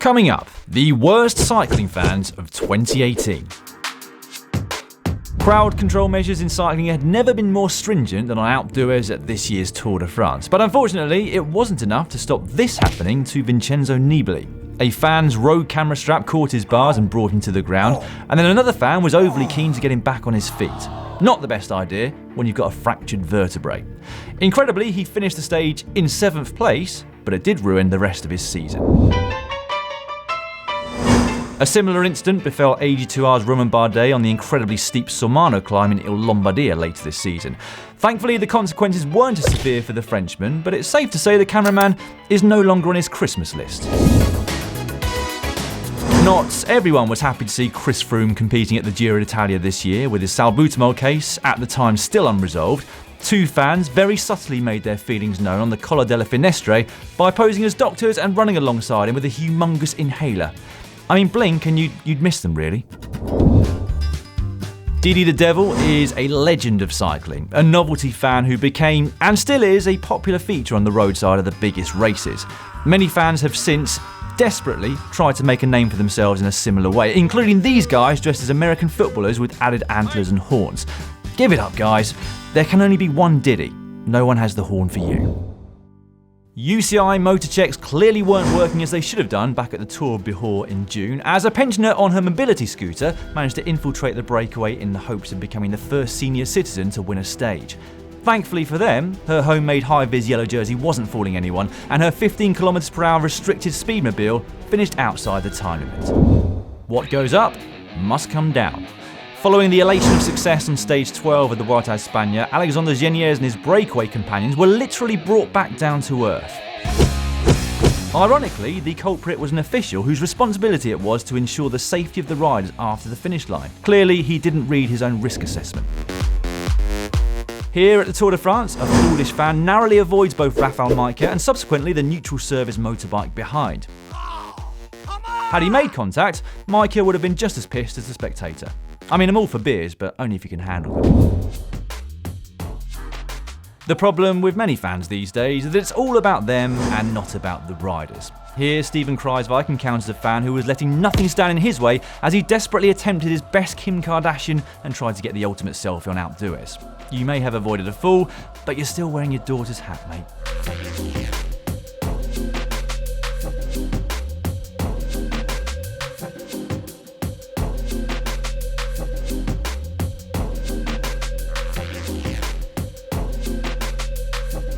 Coming up, the worst cycling fans of 2018. Crowd control measures in cycling had never been more stringent than on outdoors at this year's Tour de France. But unfortunately, it wasn't enough to stop this happening to Vincenzo Nibali. A fan's rogue camera strap caught his bars and brought him to the ground, and then another fan was overly keen to get him back on his feet. Not the best idea when you've got a fractured vertebrae. Incredibly, he finished the stage in 7th place, but it did ruin the rest of his season. A similar incident befell AG2R's Romain Bardet on the incredibly steep Sormano climb in Il Lombardia later this season. Thankfully, the consequences weren't as severe for the Frenchman, but it's safe to say the cameraman is no longer on his Christmas list. Not everyone was happy to see Chris Froome competing at the Giro d'Italia this year, with his salbutamol case, at the time still unresolved. Two fans very subtly made their feelings known on the Colla della Finestre by posing as doctors and running alongside him with a humongous inhaler. I mean, blink and you'd miss them, really. Didi the Devil is a legend of cycling, a novelty fan who became, and still is, a popular feature on the roadside of the biggest races. Many fans have since desperately tried to make a name for themselves in a similar way, including these guys dressed as American footballers with added antlers and horns. Give it up, guys. There can only be one Didi. No one has the horn for you. UCI motor checks clearly weren't working as they should have done back at the Tour of Bihor in June, as a pensioner on her mobility scooter managed to infiltrate the breakaway in the hopes of becoming the first senior citizen to win a stage. Thankfully for them, her homemade high-vis yellow jersey wasn't fooling anyone, and her 15 km/h restricted speedmobile finished outside the time limit. What goes up must come down. Following the elation of success on stage 12 of the Vuelta a España, Alexander Geniez and his breakaway companions were literally brought back down to earth. Ironically, the culprit was an official whose responsibility it was to ensure the safety of the riders after the finish line. Clearly, he didn't read his own risk assessment. Here at the Tour de France, a foolish fan narrowly avoids both Rafał Majka and subsequently the neutral service motorbike behind. Had he made contact, Majka would have been just as pissed as the spectator. I mean, I'm all for beers, but only if you can handle them. The problem with many fans these days is that it's all about them and not about the riders. Here, Stephen Kruijswijk encounters a fan who was letting nothing stand in his way as he desperately attempted his best Kim Kardashian and tried to get the ultimate selfie on outdoors. You may have avoided a fall, but you're still wearing your daughter's hat, mate.